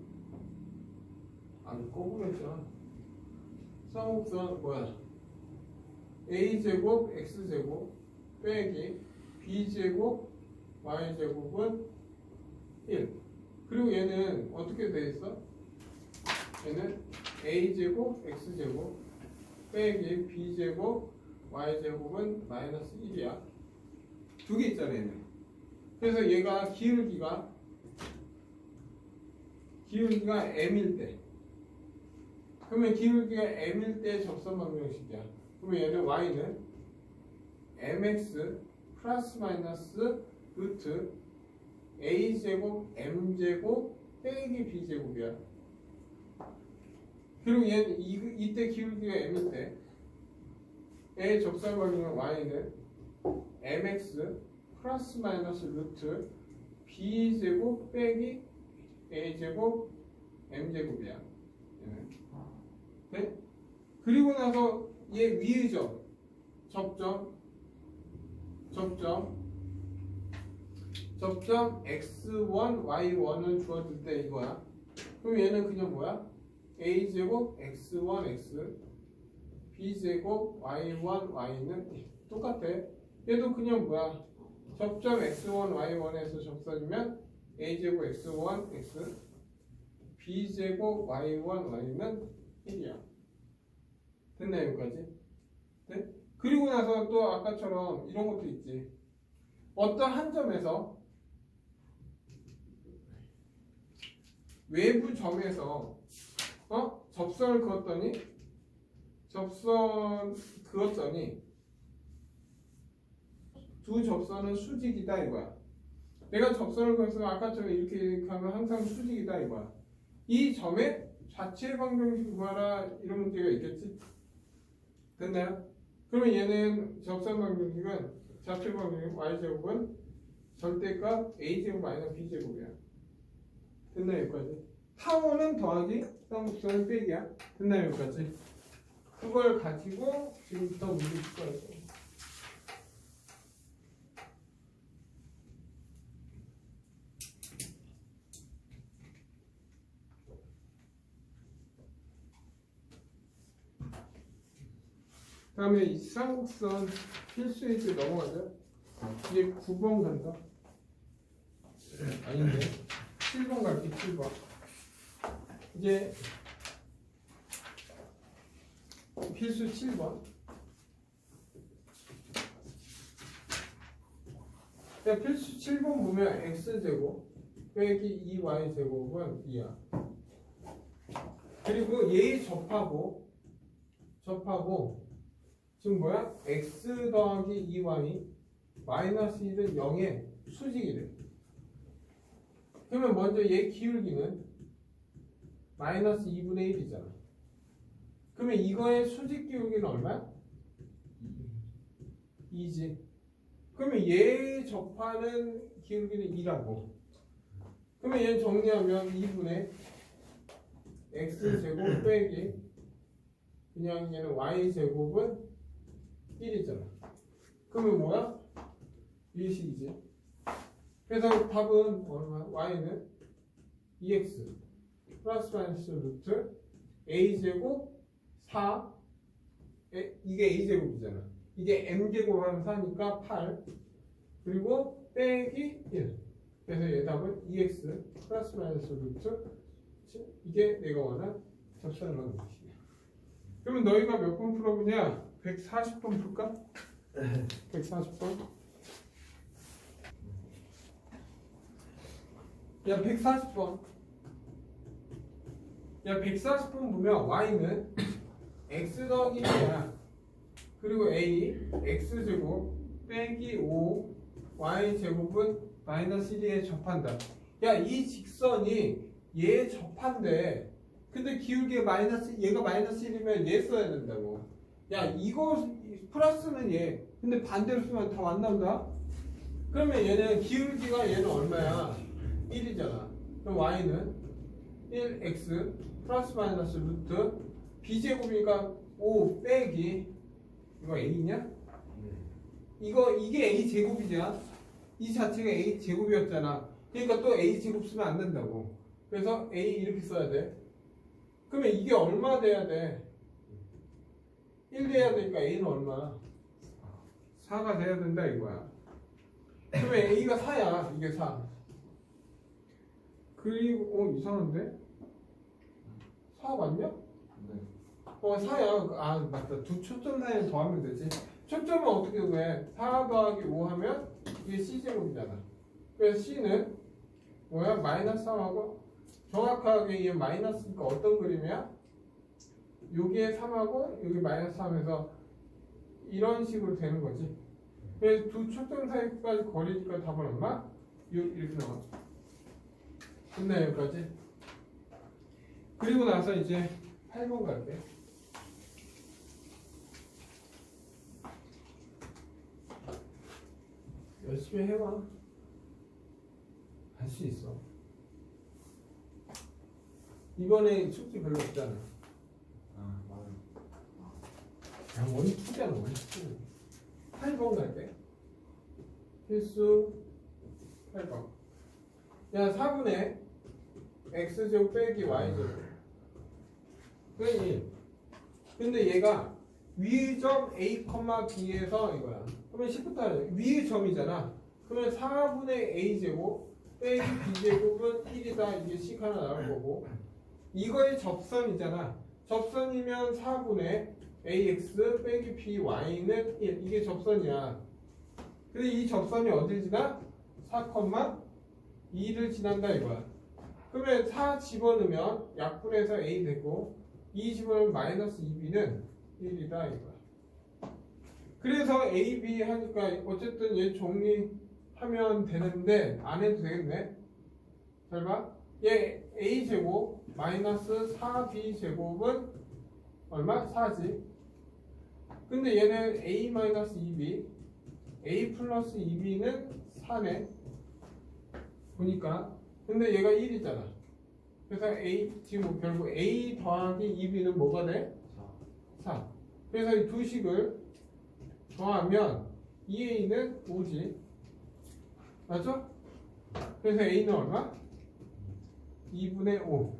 안 거꾸로했잖아. 쌍곡선 뭐야? a제곱 x제곱 빼기 b제곱 y제곱은 1. 그리고 얘는 어떻게 돼 있어? 얘는 a제곱 x제곱 빼기 b제곱 y제곱은 마이너스 1이야. 두 개 있잖아 얘는. 그래서 얘가 기울기가 m일 때 그러면 기울기가 m일 때 접선 방정식이야. 그러면 얘는 y는 mx 플러스 마이너스 루트 a제곱 m제곱 빼기 b제곱이야. 그리고 얘는 이때 기울기가 m일 때의 접선 방정은 y는 mx 플러스 마이너스 루트 b제곱 빼기 a제곱 m제곱이야. 네? 그리고 나서 얘 위의 점 접점 x1 y1을 주어줄 때 이거야. 그럼 얘는 그냥 뭐야? a제곱 x1 x b제곱 y1 y는 똑같아. 얘도 그냥 뭐야? 접점 x1 y1에서 접선이면 a제곱 x1 x b제곱 y1 y는 1이야. 됐나 여기까지? 네? 그리고 나서 또 아까처럼 이런 것도 있지. 어떤 한 점에서 외부 점에서 접선을 그었더니 두 접선은 수직이다 이거야. 내가 접선을 그어서 아까처럼 이렇게 가면 항상 수직이다 이거야. 이 점의 좌측 방정식 구하라 이런 문제가 있겠지? 됐나요? 그러면 얘는 접선 방정식은 좌측 방정식 y제곱은 절대값 a제곱 마이너스 b제곱이야. 됐나요 여기까지? 타원은 더하기 쌍곡선은 빼기야. 됐나요 여기까지? 그걸 가지고 지금부터 문제 풀 거예요. 다음에 이 쌍곡선 필수에서 넘어가죠. 이제 9번 간다. 아닌데 7번 갈게. 7번. 이제 필수 7번. 자, 필수 7번 보면 x제곱 빼기 2y제곱은 2야. 그리고 얘 접하고 지금 뭐야? x 더하기 2y 마이너스 1은 0의 수직이래. 그러면 먼저 얘 기울기는 마이너스 2분의 1이잖아. 그러면 이거의 수직 기울기는 얼마야? 2지. 그러면 얘 접하는 기울기는 2라고. 그러면 얘 정리하면 2분의 x제곱 빼기 그냥 얘는 y제곱은 1이잖아. 그러면 뭐야? 1식이지. 그래서 답은 얼마? y는 2x 플러스 마이너스 루트 a제곱 4 이게 a제곱이잖아. 이게 m제곱하면 4니까 8 그리고 빼기 1. 그래서 얘 답은 2x 플러스 마이너스 루트 이게 내가 원한 접선을 방정식이야. 그러면 너희가 몇 번 풀어보냐? 140번 풀까? 140번? 야 140번. 야 140번 보면 y는 x 더하기 2야. 그리고 a x제곱 빼기 5 y제곱은 마이너스 1에 접한다. 야 이 직선이 얘 접한대. 근데 기울기가 얘가 마이너스 1이면 얘 써야 된다고. 야 이거 플러스는 얘. 근데 반대로 쓰면 다 안 나온다. 그러면 얘는 기울기가 얘는 얼마야? 1이잖아. 그럼 y는 1x 플러스 마이너스 루트 b제곱이니까 5 빼기 이거 a냐? 이게 a 제곱이냐? 이 자체가 a 제곱이었잖아. 그러니까 또 a 제곱 쓰면 안 된다고. 그래서 a 이렇게 써야 돼. 그러면 이게 얼마 돼야 돼? 1 돼야 되니까 a는 얼마? 4가 돼야 된다 이거야. 그러면 a가 4야. 이게 4. 그리고 이상한데? 4 맞냐? 네. 4야. 아 맞다. 두 초점 사이에 더하면 되지. 초점은 어떻게 구해? 4 더하기 5 하면 이게 c제곱이잖아. 그래서 c는 뭐야? 마이너스 3하고 정확하게 이 마이너스니까 어떤 그림이야? 여기에 3하고 여기 마이너스 3에서 이런 식으로 되는 거지. 그래서 두 초점 사이까지 거리니까 답은 얼마? 이렇게 나와. 됐나요 여기까지? 그리고 나서 이제 8번 갈게. 열심히 해봐. 할 수 있어. 이번에 숙제 별로 없잖아. 아 맞아요. 그냥 원투잖아 원투. 8번 갈게. 필수 8번. 야 4분의 x제곱 빼기 y제곱. 그러니 근데 얘가 위의 점 a, b에서 이거야. 그러면 10부터 하자. 위의 점이잖아. 그러면 4분의 a제곱 빼기 b제곱은 1이다. 이게 식 하나 나올 거고. 이거의 접선이잖아. 접선이면 4분의 ax 빼기 by는 1. 이게 접선이야. 근데 이 접선이 어딜 지나? 4,2를 지난다 이거야. 그러면 4 집어넣으면 약분해서 A 되고 2 집어넣으면 마이너스 2B는 1이다 이거야. 그래서 A, B 하니까 어쨌든 얘 정리하면 되는데 안 해도 되겠네. 잘 봐. 얘 A제곱 마이너스 4B제곱은 얼마? 4지. 근데 얘는 A 마이너스 2B A 플러스 2B는 4네. 보니까. 근데 얘가 1이잖아. 그래서 A, 지금 결국 A 더하기 2B는 뭐가 돼? 4. 그래서 이 두 식을 더하면 2A는 5지. 맞죠? 그래서 A는 얼마? 2분의 5.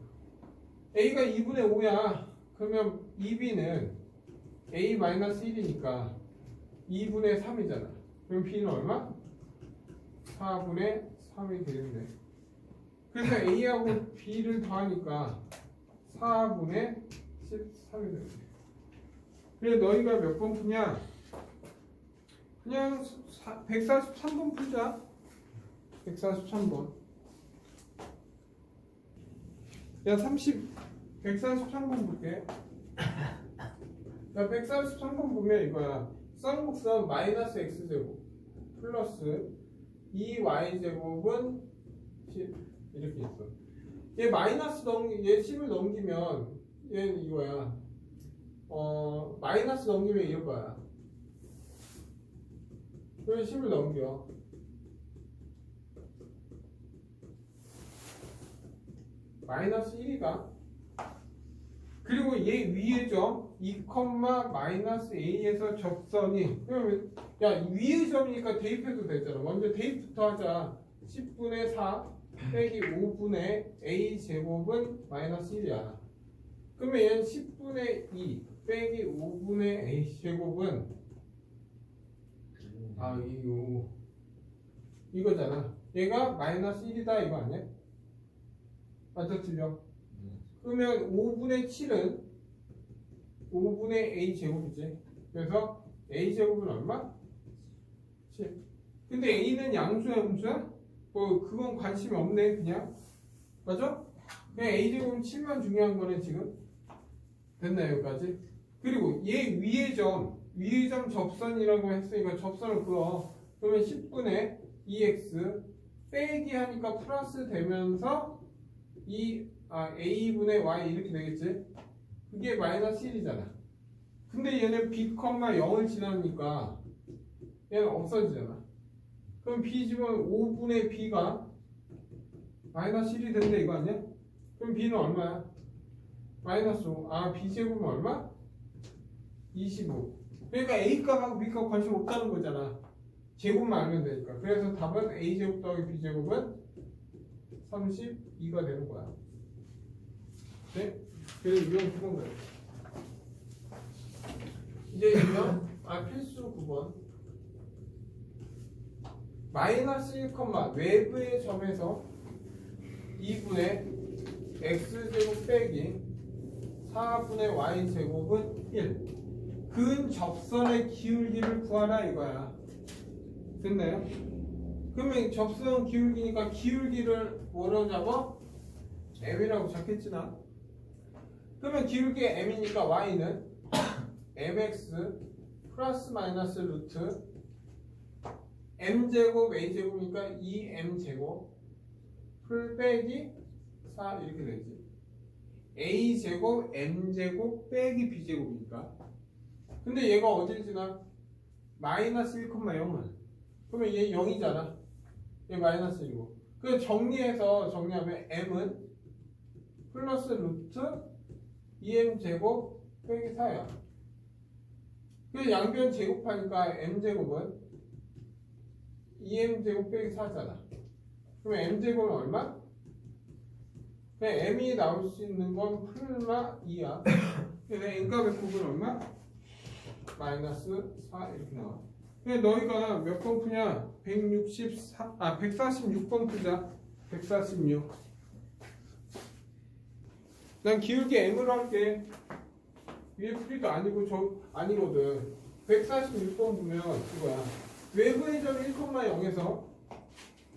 A가 2분의 5야. 그러면 2B는 A 마이너스 1이니까 2분의 3이잖아. 그럼 B는 얼마? 4분의 3이 되겠네. 그래서 A하고 B를 더하니까 4분의 13이 되겠네. 그래 너희가 몇 번 푸냐? 그냥 143번 풀자. 143번. 야 143번 볼게. 야 143번 보면 이거야. 쌍곡선 마이너스 x제곱 플러스 2y제곱은 10 이렇게 있어. 얘 마이너스 얘 10을 넘기면 얘는 이거야. 마이너스 넘기면 이럴 거야. 그래서 10을 넘겨. 마이너스 1이다. 그리고 얘 위에 점 2, 마이너스 a에서 접선이 그러면 야 위의 점이니까 대입해도 되잖아. 먼저 대입부터 하자. 10분의 4 빼기 5분의 a 제곱은 마이너스 1이야. 그러면 얘는 10분의 2 빼기 5분의 a 제곱은 이거잖아. 얘가 마이너스 1이다 이거 아니야? 맞아 틀려? 그러면 5분의 7은 5분의 a 제곱이지. 그래서 a 제곱은 얼마? 7. 근데 a는 양수야 음수야? 뭐 그건 관심이 없네 그냥. 맞아? 그냥 a 제곱은 7만 중요한 거네 지금. 됐나 여기까지? 그리고 얘 위의 점 접선이라고 했으니까 접선을 그어. 그러면 10분의 2x 빼기 하니까 플러스 되면서 a분의 y 이렇게 되겠지? 그게 마이너스 1이잖아. 근데 얘는 b, 0을 지나니까 얘는 없어지잖아. 그럼 b 집은 5분의 b가 마이너스 1이 된다 이거 아니야? 그럼 b는 얼마야? 마이너스 5. b 제곱은 얼마? 25. 그러니까 a 값하고 b 값 관심 없다는 거잖아. 제곱만 알면 되니까. 그래서 답은 a 제곱 더하기 b 제곱은 32가 되는 거야. 네? 그래서 이건 9번 거예요. 이제 이건 필수 9번. 마이너스 1, 외부의 점에서 2분의 x제곱 빼기 4분의 y제곱은 1. 근 접선의 기울기를 구하라 이거야. 됐나요? 그러면 접선 기울기니까 기울기를 뭐로 잡아? m이라고 잡겠지 나? 그러면 기울기 m이니까 y는 mx 플러스 마이너스 루트 m제곱 a제곱이니까 2m제곱 풀 빼기 4 이렇게 되지. a제곱 m제곱 빼기 b제곱이니까. 근데 얘가 어딜 지나? 마이너스 1,0은 그러면 얘 0이잖아. 얘 마이너스 1이고. 그 정리하면 m은 플러스 루트 2m제곱 빼기 4야. 그 양변 제곱하니까 m제곱은 2m제곱 빼기 4잖아. 그러면 m제곱은 얼마? 그냥 m이 나올 수 있는 건 풀마 2야. 그래서 n값의 곱은 얼마? 마이너스 4 이렇게 나와. 그래 너희가 몇 번 푸냐? 146번 푸자. 146. 난 기울기 m으로 할게. 위에 풀이도 아니고 아니거든. 146번 보면 이거야. 외부의 점 1,0에서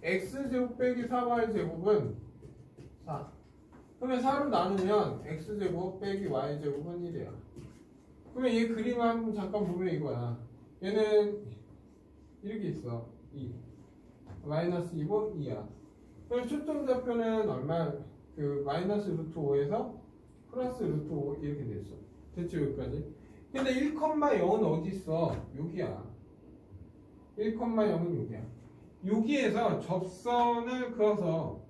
x제곱 빼기 4y제곱은 4. 그러면 4로 나누면 x제곱 빼기 y제곱은 1이야. 그러면 얘 그림을 한번 잠깐 보면 이거야. 얘는 이렇게 있어. 2. 마이너스 2고 2야. 그럼 초점좌표는 얼마? 그 마이너스 루트 5에서 플러스 루트 5 이렇게 됐어. 됐죠 여기까지? 근데 1,0은 어디 있어? 여기야. 1,0은 여기야. 여기에서 접선을 그어서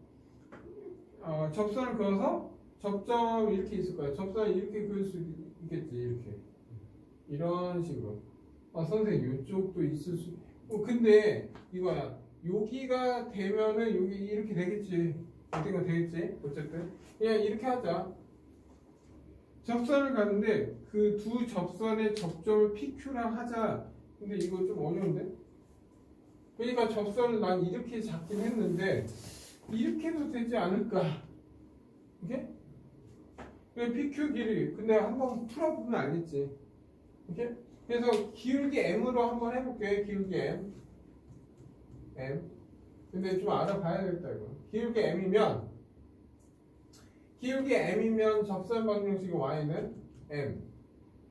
접점 이렇게 있을 거야. 접선을 이렇게 그을 수 있겠지. 이렇게 이런 식으로. 선생님 이쪽도 있을 수. 근데 이거야. 여기가 되면은 여기 이렇게 되겠지. 어디가 되겠지. 어쨌든 그냥 이렇게 하자. 접선을 가는데 그 두 접선의 접점을 PQ랑 하자. 근데 이거 좀 어려운데? 그러니까 접선을 난 이렇게 잡긴 했는데 이렇게 해도 되지 않을까? 이게? PQ 길이. 근데 한번 풀어보면 알겠지. 이렇게? 그래서 기울기 M으로 한번 해볼게. 기울기 M. 근데 좀 알아봐야겠다 이거. 기울기 M이면 접선 방정식 Y는 M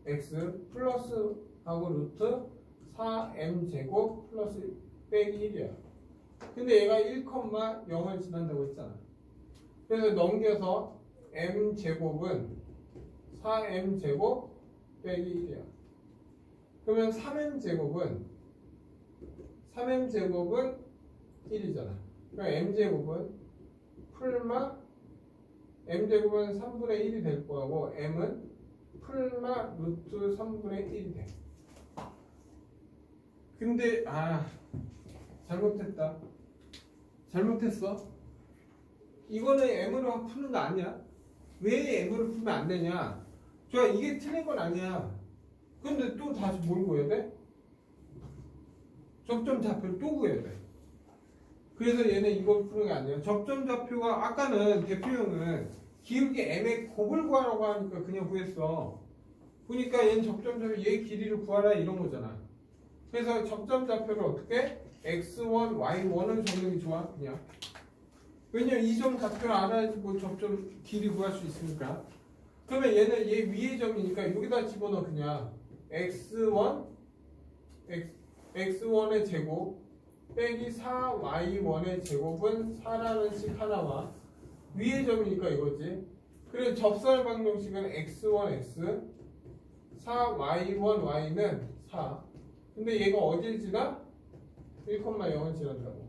X 플러스 하고 루트 4M 제곱 플러스 빼기 1이야. 근데 얘가 1,0을 지난다고 했잖아. 그래서 넘겨서 M 제곱은 4M 제곱 빼기 1이야. 그러면 3M 제곱은 1이잖아. 그러니까 M 제곱은 풀마 M 제곱은 3분의 1이 될 거고 M은 풀마 루트 3분의 1이 돼. 근데 잘못했어. 이거는 M으로 푸는 거 아니야? 왜 M으로 풀면 안 되냐? 좋아, 이게 틀린 건 아니야. 근데 또 다시 뭘 구해야 돼? 접점 좌표를 또 구해야 돼. 그래서 얘는 이걸 푸는 게 아니야. 접점 좌표가 아까는 대표형은 기울기 M의 곱을 구하라고 하니까 그냥 구했어. 그러니까 얘는 접점 좌표 얘 길이를 구하라 이런 거잖아. 그래서 접점 좌표를 어떻게? x1, y1을 적는 게 좋아 그냥. 왜냐면 이 점 좌표를 알아야지 뭐 접점 길이 구할 수 있으니까. 그러면 얘는 얘 위의 점이니까 여기다 집어넣어 그냥. x1의 제곱 빼기 4y1의 제곱은 4라는 식 하나와 위의 점이니까 이거지. 그리고 접선의 방정식은 x1x 4y1y는 4. 근데 얘가 어딜 지나? 1,0을 지난다고.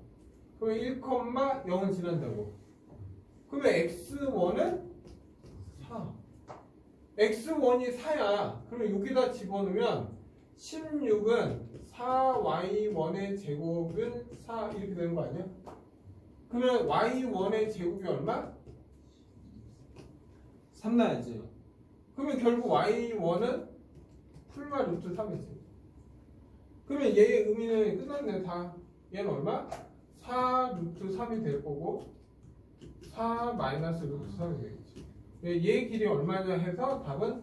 그러면 1,0을 지난다고. 그러면 x1은 4. x1이 4야. 그럼 여기다 집어넣으면 16은 4y1의 제곱은 4 이렇게 되는 거 아니야? 그러면 y1의 제곱이 얼마? 3 나야지. 그러면 결국 y1은 풀마 루트 3이지. 그러면 얘의 의미는 끝났네 다. 얘는 얼마? 4 루트 3이 될 거고 4 마이너스 루트 3이 되겠지. 얘의 길이 얼마냐 해서 답은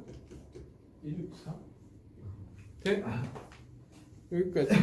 1 루트 3. 돼? 여기까지.